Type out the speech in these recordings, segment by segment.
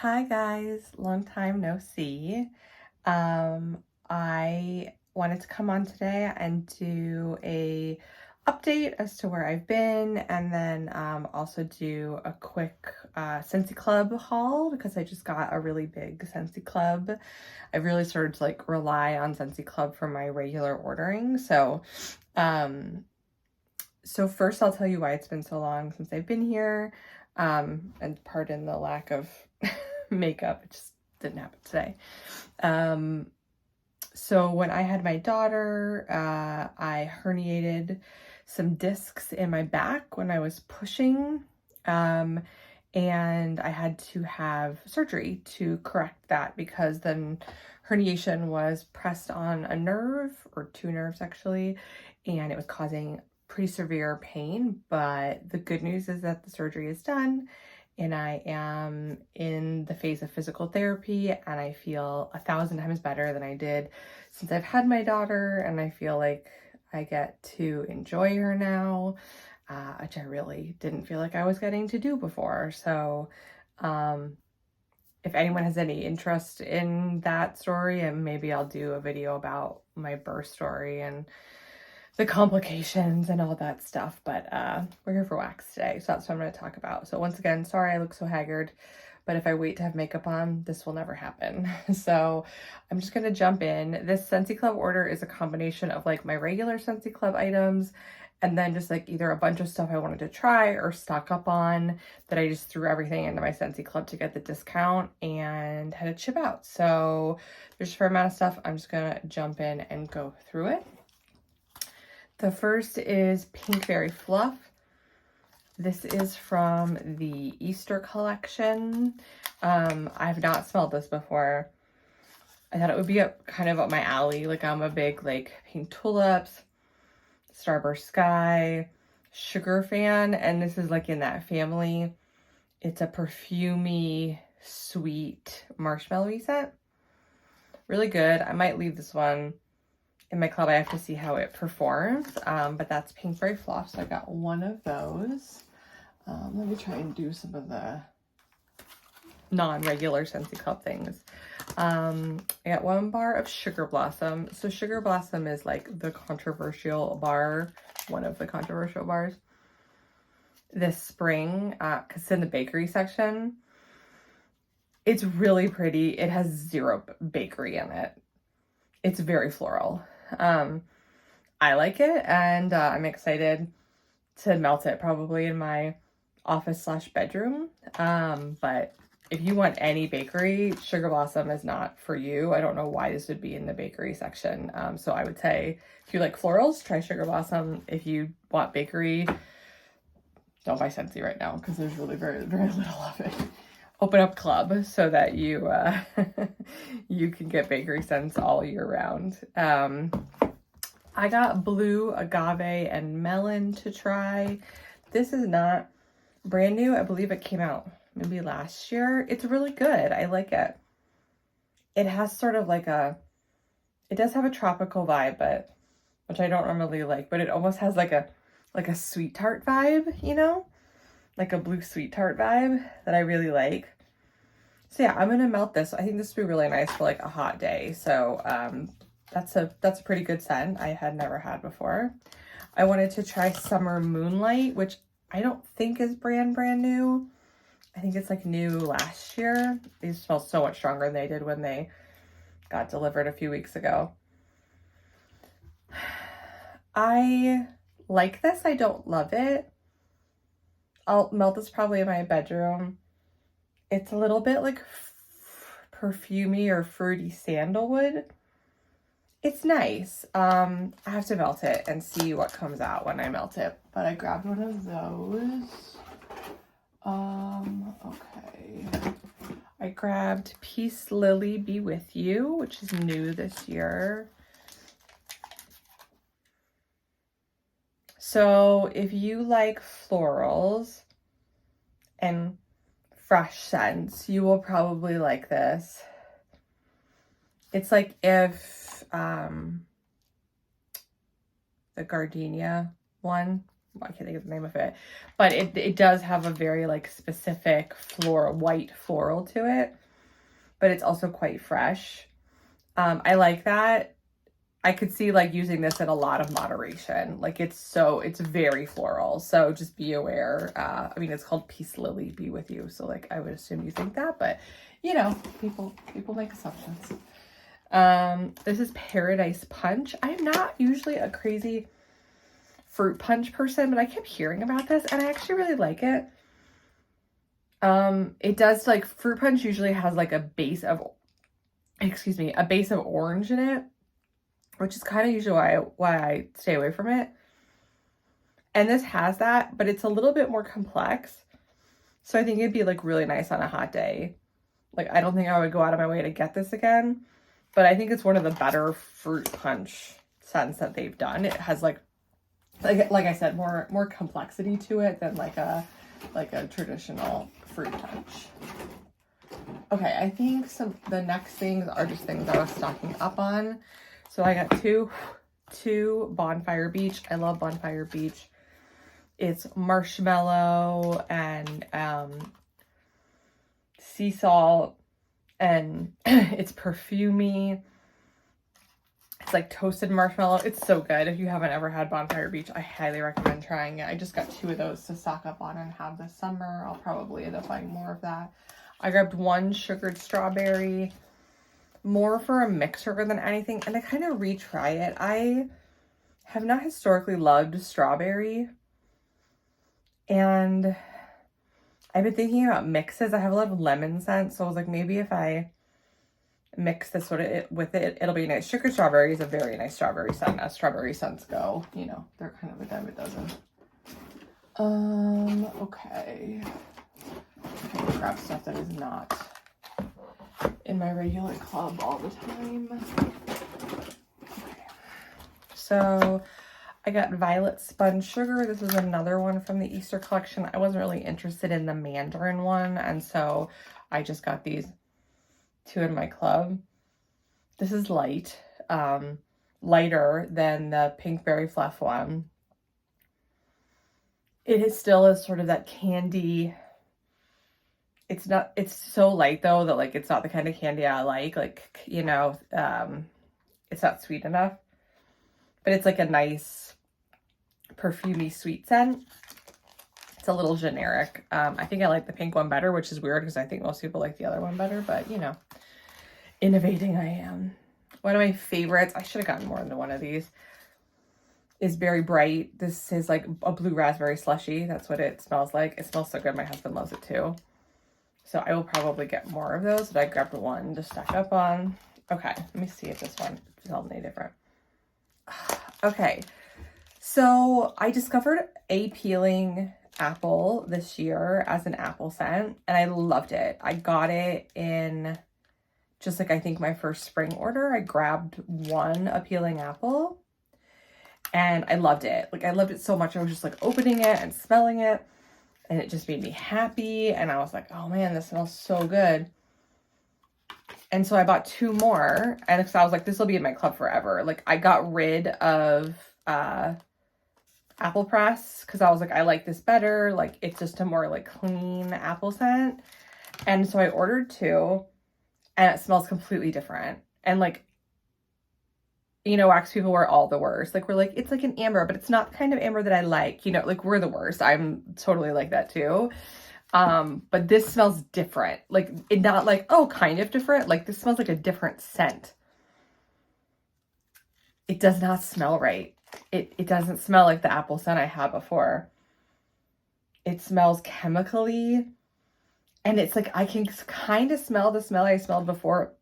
Hi guys, long time no see. I wanted to come on today and do a update as to where I've been, and then also do a quick Scentsy Club haul because I just got a really big Scentsy Club. I've really started to like rely on Scentsy Club for my regular ordering. Um, so first I'll tell you why it's been so long since I've been here. And pardon the lack of makeup, it just didn't happen today. So when I had my daughter, I herniated some discs in my back when I was pushing. And I had to have surgery to correct that because the herniation was pressed on a nerve, or two nerves actually, and it was causing pretty severe pain. But the good news is that the surgery is done and I am in the phase of physical therapy, and I feel 1,000 times better than I did since I've had my daughter, and I feel like I get to enjoy her now, which I really didn't feel like I was getting to do before. So if anyone has any interest in that story, and maybe I'll do a video about my birth story and the complications and all that stuff, but we're here for wax today, so that's what I'm going to talk about. So once again, sorry I look so haggard, but if I wait to have makeup on, this will never happen. So I'm just going to jump in. This Scentsy Club order is a combination of like my regular Scentsy Club items and then just like either a bunch of stuff I wanted to try or stock up on that I just threw everything into my Scentsy Club to get the discount and had to chip out. So there's a fair amount of stuff. I'm just going to jump in and go through it. The first is Pink Berry Fluff. This is from the Easter collection. I've not smelled this before. I thought it would be kind of up my alley. Like I'm a big like pink tulips, starburst sky, sugar fan, and this is like in that family. It's a perfumey, sweet, marshmallowy scent. Really good. I might leave this one in my club. I have to see how it performs, but that's Pink Berry Fluff, so I got one of those. Let me try and do some of the non-regular Scentsy Club things. I got one bar of Sugar Blossom. So Sugar Blossom is like the controversial bar, one of the controversial bars this spring, because it's in the bakery section. It's really pretty. It has zero bakery in it. It's very floral. I like it, and I'm excited to melt it probably in my office / bedroom. But if you want any bakery, Sugar Blossom is not for you. I don't know why this would be in the bakery section. So I would say if you like florals, try Sugar Blossom. If you want bakery, don't buy Scentsy right now because there's really very, very little of it. Open up club so that you you can get bakery scents all year round. I got blue agave and melon to try. This is not brand new. I believe it came out maybe last year. It's really good. I like it. It has sort of like it does have a tropical vibe, but which I don't normally like, but it almost has like a sweet tart vibe, you know? Like a blue sweet tart vibe that I really like. So yeah, I'm gonna melt this. I think this would be really nice for like a hot day. So that's a pretty good scent I had never had before. I wanted to try Summer Moonlight, which I don't think is brand new. I think it's like new last year. These smell so much stronger than they did when they got delivered a few weeks ago. I like this. I don't love it. I'll melt this probably in my bedroom. It's a little bit like perfumey or fruity sandalwood. It's nice. I have to melt it and see what comes out when I melt it. But I grabbed one of those. Okay. I grabbed Peace Lily Be With You, which is new this year. So if you like florals and fresh scents, you will probably like this. It's like if the gardenia one I can't think of the name of it, but it does have a very like specific white floral to it, but it's also quite fresh. I like that. I could see like using this in a lot of moderation. Like it's very floral. So just be aware. I mean, it's called Peace Lily Be With You. So like, I would assume you think that, but you know, people make assumptions. This is Paradise Punch. I'm not usually a crazy fruit punch person, but I kept hearing about this and I actually really like it. It does like fruit punch usually has like a base of orange in it, which is kind of usually why I stay away from it. And this has that, but it's a little bit more complex. So I think it'd be like really nice on a hot day. Like, I don't think I would go out of my way to get this again, but I think it's one of the better fruit punch scents that they've done. It has like I said, more complexity to it than like a traditional fruit punch. Okay, I think the next things are just things I was stocking up on. So I got two Bonfire Beach. I love Bonfire Beach. It's marshmallow and sea salt, and it's perfumey. It's like toasted marshmallow. It's so good. If you haven't ever had Bonfire Beach, I highly recommend trying it. I just got 2 of those to stock up on and have this summer. I'll probably end up buying more of that. I grabbed 1 sugared strawberry, more for a mixer than anything, and to kind of retry it. I have not historically loved strawberry, and I've been thinking about mixes. I have a lot of lemon scent, so I was like, maybe if I mix this with it, it'll be nice. Sugar strawberry is a very nice strawberry scent as strawberry scents go. You know, they're kind of a dime a dozen. Okay. I'm gonna grab stuff that is not in my regular club all the time. Okay. So I got Violet Sponge Sugar. This is another one from the Easter collection. I wasn't really interested in the Mandarin one, and so I just got these 2 in my club. This is light, lighter than the Pink Berry Fluff one. Still is sort of that candy. It's so light though that like it's not the kind of candy I like, you know, it's not sweet enough, but it's like a nice perfumey sweet scent. It's a little generic. I think I like the pink one better, which is weird because I think most people like the other one better, but you know, innovating I am. One of my favorites, I should have gotten more than one of these, is Berry Bright. This is like a blue raspberry slushy. That's what it smells like. It smells so good. My husband loves it too. So I will probably get more of those, but I grabbed 1 to stack up on. Okay, let me see if this one smells any different. Okay, so I discovered a peeling apple this year as an apple scent, and I loved it. I got it in just like, I think my first spring order. I grabbed 1 appealing apple and I loved it. Like, I loved it so much. I was just like opening it and smelling it, and it just made me happy. And I was like, oh man, this smells so good. And so I bought 2 more, and so I was like, this will be in my club forever. Like, I got rid of apple press because I was like, I like this better. Like, it's just a more like clean apple scent. And so I ordered 2, and it smells completely different. And like, you know, wax people were all the worst. Like, we're like, it's like an amber, but it's not the kind of amber that I like. You know, like, we're the worst. I'm totally like that too. But this smells different. Like, it not like, oh, kind of different. Like, this smells like a different scent. It does not smell right. It doesn't smell like the apple scent I had before. It smells chemically. And it's like, I can kind of smell the smell I smelled before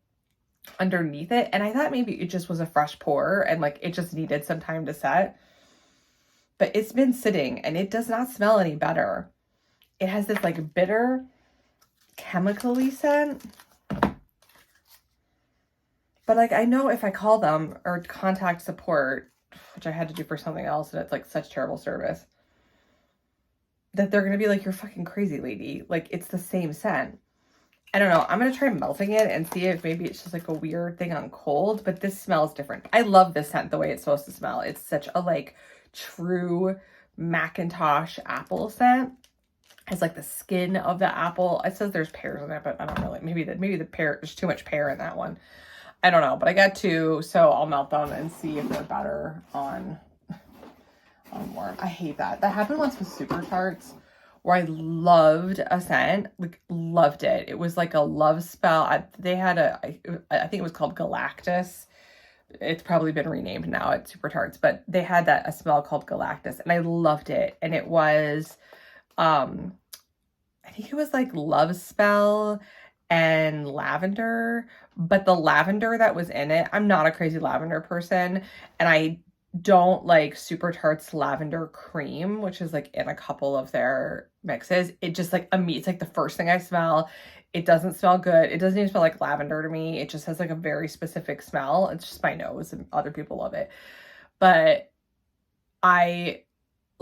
underneath it. And I thought maybe it just was a fresh pour and like it just needed some time to set. But it's been sitting and it does not smell any better. It has this like bitter, chemically scent. But like, I know if I call them or contact support, which I had to do for something else, and it's like such terrible service, that they're going to be like, you're fucking crazy, lady. Like, it's the same scent. I don't know. I'm going to try melting it and see if maybe it's just like a weird thing on cold, but this smells different. I love this scent the way it's supposed to smell. It's such a like true Macintosh apple scent. It's like the skin of the apple. It says there's pears in it, but I don't really, maybe the pear, there's too much pear in that one. I don't know, but I got two, so I'll melt them and see if they're better on warm. I hate that. That happened once with Super Tarts, where I loved a scent, like loved it. It was like a love spell. They had I think it was called Galactus. It's probably been renamed now at Super Tarts, but they had a smell called Galactus, and I loved it. And it was, I think it was like love spell and lavender, but the lavender that was in it, I'm not a crazy lavender person, and I don't like Super Tarts lavender cream, which is like in a couple of their mixes. It just like it's like the first thing I smell. It doesn't smell good. It doesn't even smell like lavender to me. It just has like a very specific smell. It's just my nose, and other people love it. But I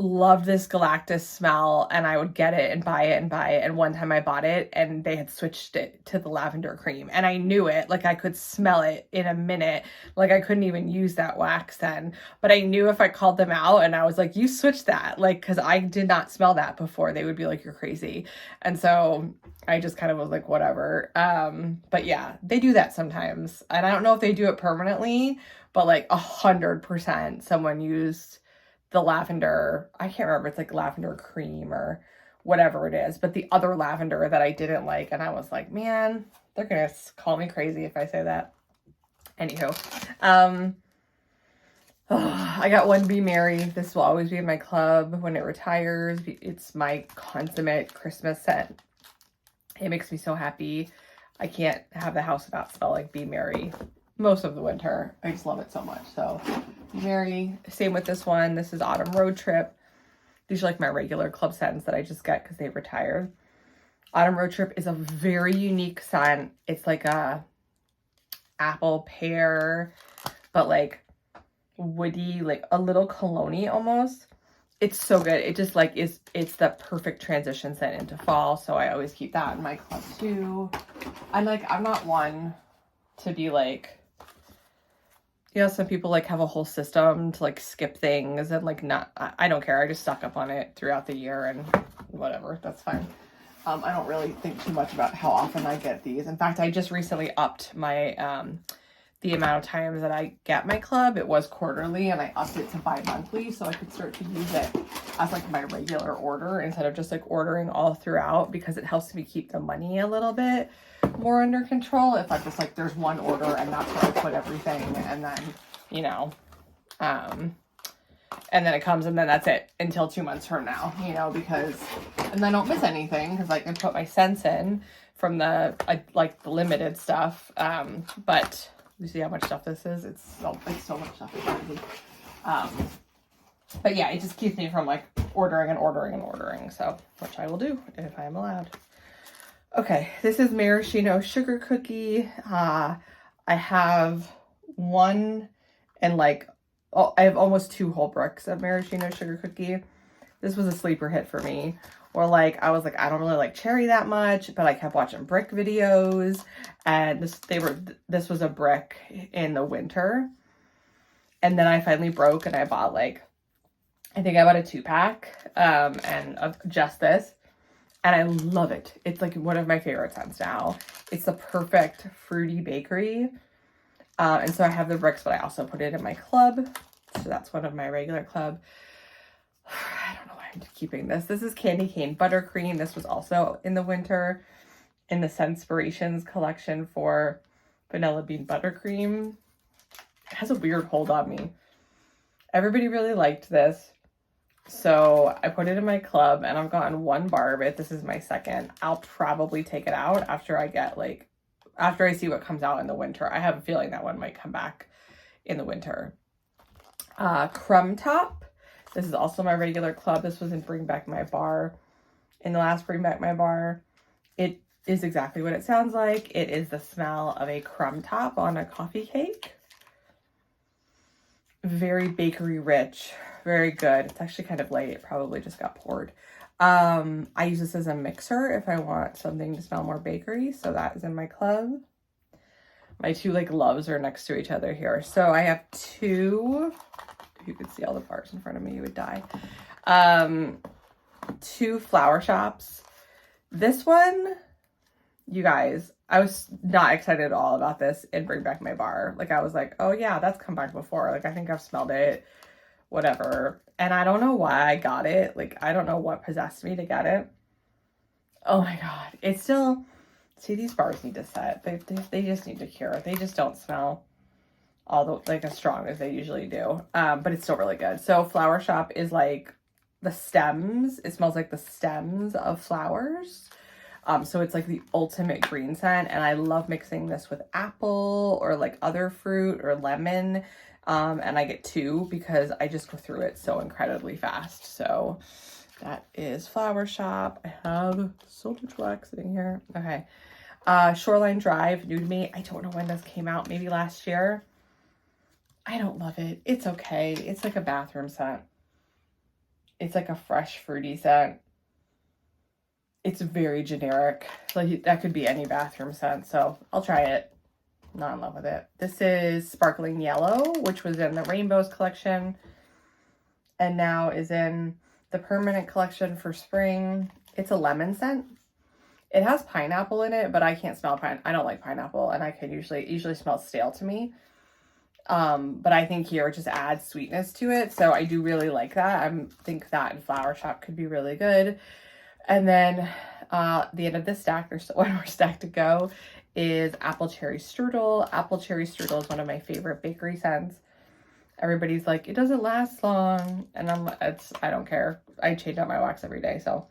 loved this Galactus smell, and I would get it and buy it and buy it. And one time I bought it and they had switched it to the lavender cream, and I knew it. Like I could smell it in a minute. Like I couldn't even use that wax then, but I knew if I called them out and I was like, you switched that, like, because I did not smell that before, they would be like, you're crazy. And so I just kind of was like, whatever. But yeah, they do that sometimes, and I don't know if they do it permanently, but like 100% someone used the lavender, I can't remember, it's like lavender cream or whatever it is, but the other lavender that I didn't like, and I was like, man, they're gonna call me crazy if I say that. Anywho, I got one Be Merry. This will always be in my club when it retires. It's my consummate Christmas scent. It makes me so happy. I can't have the house without smell like Be Merry most of the winter. I just love it so much. So Be Merry. Same with this one. This is Autumn Road Trip. These are like my regular club scents that I just get because they've retired. Autumn Road Trip is a very unique scent. It's like a apple pear, but like woody, like a little cologne-y almost. It's so good. It just like it's the perfect transition scent into fall. So I always keep that in my club too. I'm not one to be like, you know, some people like have a whole system to like skip things and like not, I don't care. I just stock up on it throughout the year and whatever, that's fine. I don't really think too much about how often I get these. In fact, I just recently upped my, the amount of times that I get my club. It was quarterly and I upped it to bi-monthly so I could start to use it as like my regular order instead of just like ordering all throughout, because it helps me keep the money a little bit more under control if I'm just like, there's one order and that's where I put everything, and then, you know, and then it comes and then that's it until 2 months from now, you know, because, and I don't miss anything because I can put my scents in from the, like the limited stuff, but you see how much stuff this is? It's so much stuff. It's crazy. But yeah, it just keeps me from like ordering and ordering and ordering. So, which I will do if I am allowed. Okay, this is maraschino sugar cookie. I have one and like, I have almost 2 whole bricks of maraschino sugar cookie. This was a sleeper hit for me. Or like, I was like, I don't really like cherry that much, but I kept watching brick videos, and this was a brick in the winter. And then I finally broke and I bought like, I think I bought a 2-pack, and of just this, and I love it. It's like one of my favorite scents now. It's the perfect fruity bakery. And so I have the bricks, but I also put it in my club. So that's one of my regular club. I don't know why I'm keeping this. This is Candy Cane Buttercream. This was also in the winter in the Scentspirations collection for Vanilla Bean Buttercream. It has a weird hold on me. Everybody really liked this. So I put it in my club and I've gotten 1 bar of it. This is my second. I'll probably take it out after I get like, after I see what comes out in the winter. I have a feeling that one might come back in the winter. Crumb Top. This is also my regular club. This was in Bring Back My Bar. In the last Bring Back My Bar, it is exactly what it sounds like. It is the smell of a crumb top on a coffee cake. Very bakery rich, very good. It's actually kind of light. It probably just got poured. I use this as a mixer if I want something to smell more bakery. So that is in my club. My 2 like loves are next to each other here. So I have 2. If you could see all the bars in front of me, you would die. 2 flower shops. This one, you guys, I was not excited at all about this in Bring Back My Bar. Like, I was like, oh yeah, that's come back before. Like, I think I've smelled it, whatever. And I don't know why I got it. Like, I don't know what possessed me to get it. Oh my God. It's still, see, these bars need to set. They just need to cure. They just don't smell all the, like, as strong as they usually do. But it's still really good. So Flower Shop is like the stems. It smells like the stems of flowers. So it's like the ultimate green scent, and I love mixing this with apple or like other fruit or lemon. And I get 2 because I just go through it so incredibly fast. So that is Flower Shop. I have so much wax sitting here. Okay. Shoreline Drive, Nude Me. I don't know when this came out. Maybe last year. I don't love it. It's okay. It's like a bathroom scent. It's like a fresh, fruity scent. It's very generic. Like, that could be any bathroom scent. So I'll try it. Not in love with it. This is Sparkling Yellow, which was in the Rainbows collection and now is in the Permanent collection for spring. It's a lemon scent. It has pineapple in it, but I can't smell I don't like pineapple, and I can usually smells stale to me. But I think here it just adds sweetness to it. So I do really like that. I think that in Flower Shop could be really good. And then the end of this stack, there's one more stack to go, is Apple Cherry Strudel. Apple Cherry Strudel is one of my favorite bakery scents. Everybody's like, it doesn't last long. And I don't care. I change out my wax every day. So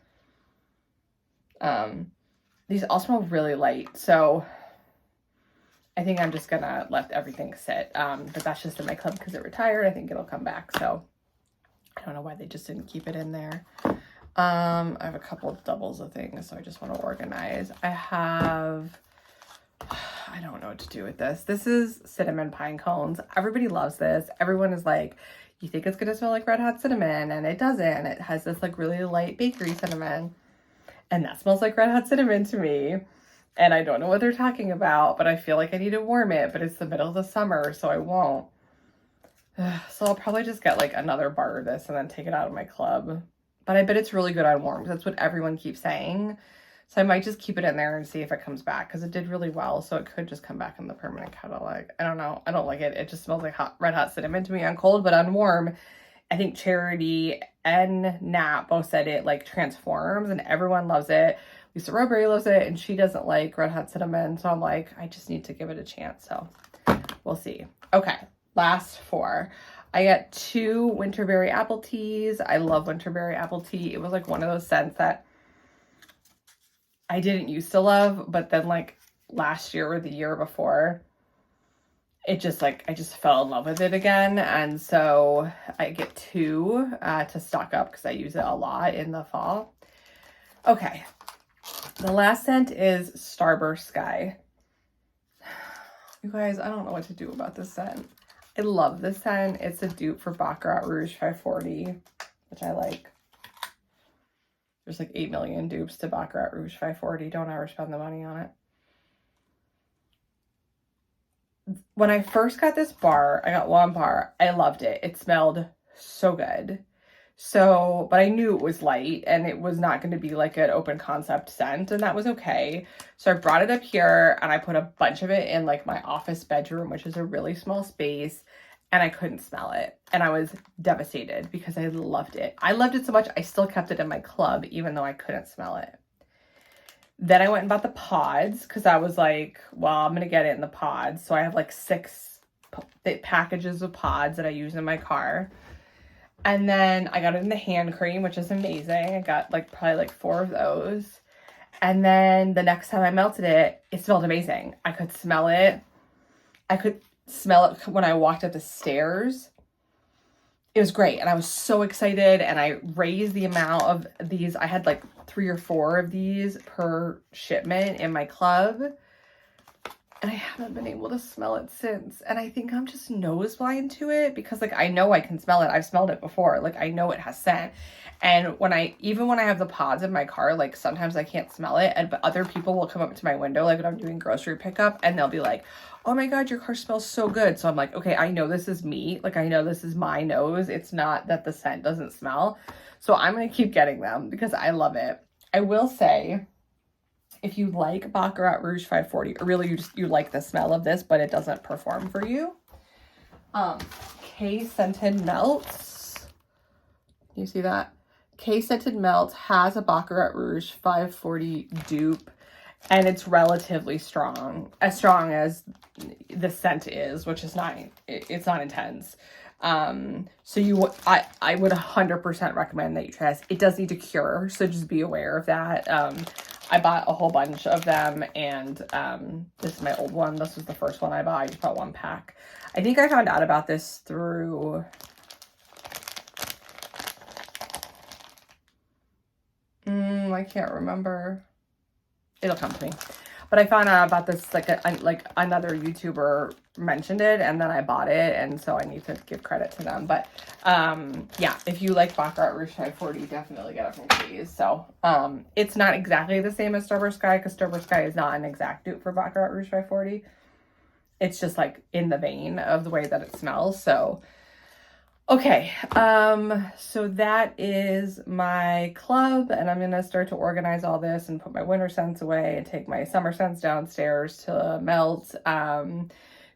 these all smell really light. So I think I'm just gonna let everything sit. But that's just in my club because it retired. I think it'll come back. So I don't know why they just didn't keep it in there. I have a couple of doubles of things, so I just want to organize. I don't know what to do with this. This is cinnamon pine cones. Everybody loves this. Everyone is like, you think it's gonna smell like Red Hot Cinnamon, and it doesn't. It has this like really light bakery cinnamon, and that smells like Red Hot Cinnamon to me. And I don't know what they're talking about, but I feel like I need to warm it, but it's the middle of the summer, so I won't. So I'll probably just get like another bar of this and then take it out of my club. But I bet it's really good on warm. That's what everyone keeps saying. So I might just keep it in there and see if it comes back, because it did really well. So it could just come back in the Permanent catalog. I don't know. I don't like it. It just smells like Red Hot Cinnamon to me on cold, but on warm, I think Charity and Nat both said it like transforms and everyone loves it. Lisa Roberry loves it and she doesn't like Red Hot Cinnamon. So I'm like, I just need to give it a chance. So we'll see. Okay, last 4. I got 2 Winterberry Apple Teas. I love Winterberry Apple Tea. It was like one of those scents that I didn't used to love, but then like last year or the year before, it just like, I just fell in love with it again. And so I get 2 to stock up because I use it a lot in the fall. Okay. The last scent is Starburst Sky. You guys, I don't know what to do about this scent. I love this scent. It's a dupe for Baccarat Rouge 540, which I like. There's like 8 million dupes to Baccarat Rouge 540. Don't ever spend the money on it. When I first got this bar, I got 1 bar. I loved it. It smelled so good. So, but I knew it was light and it was not going to be like an open concept scent, and that was okay. So I brought it up here and I put a bunch of it in like my office bedroom, which is a really small space, and I couldn't smell it. And I was devastated because I loved it. I loved it so much, I still kept it in my club, even though I couldn't smell it. Then I went and bought the pods because I was like, well, I'm going to get it in the pods. So I have like 6 packages of pods that I use in my car. And then I got it in the hand cream, which is amazing. I got like probably like 4 of those. And then the next time I melted it, it smelled amazing. I could smell it. I could smell it when I walked up the stairs. It was great. And I was so excited. And I raised the amount of these. I had like 3 or 4 of these per shipment in my club. And I haven't been able to smell it since. And I think I'm just nose blind to it because like, I know I can smell it. I've smelled it before. Like, I know it has scent. And even when I have the pods in my car, like sometimes I can't smell it. But other people will come up to my window, like when I'm doing grocery pickup, and they'll be like, oh my God, your car smells so good. So I'm like, okay, I know this is me. Like, I know this is my nose. It's not that the scent doesn't smell. So I'm going to keep getting them because I love it. I will say, if you like Baccarat Rouge 540, or really you like the smell of this, but it doesn't perform for you, K Scented Melts, you see that? K Scented Melts has a Baccarat Rouge 540 dupe, and it's relatively strong, as strong as the scent is, which is not, it's not intense. So I would 100% recommend that you try this. It does need to cure, so just be aware of that. I bought a whole bunch of them, and this is my old one. This was the first one I bought. I just bought 1 pack. I think I found out about this through I can't remember. It'll come to me. But I found out about this, like another YouTuber mentioned it, and then I bought it, and so I need to give credit to them. But yeah, if you like Baccarat Rouge 540, definitely get it from K's. So it's not exactly the same as Starburst Sky, because Starburst Sky is not an exact dupe for Baccarat Rouge 540. It's just like in the vein of the way that it smells. So okay, so that is my club, and I'm going to start to organize all this and put my winter scents away and take my summer scents downstairs to melt.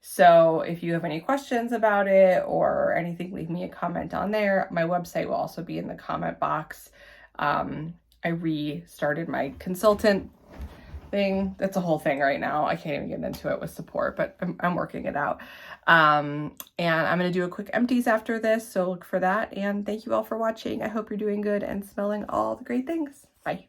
So if you have any questions about it or anything, leave me a comment on there. My website will also be in the comment box. I restarted my consultant thing. That's a whole thing right now. I can't even get into it with support, but I'm working it out. And I'm going to do a quick empties after this, so look for that. And thank you all for watching. I hope you're doing good and smelling all the great things. Bye.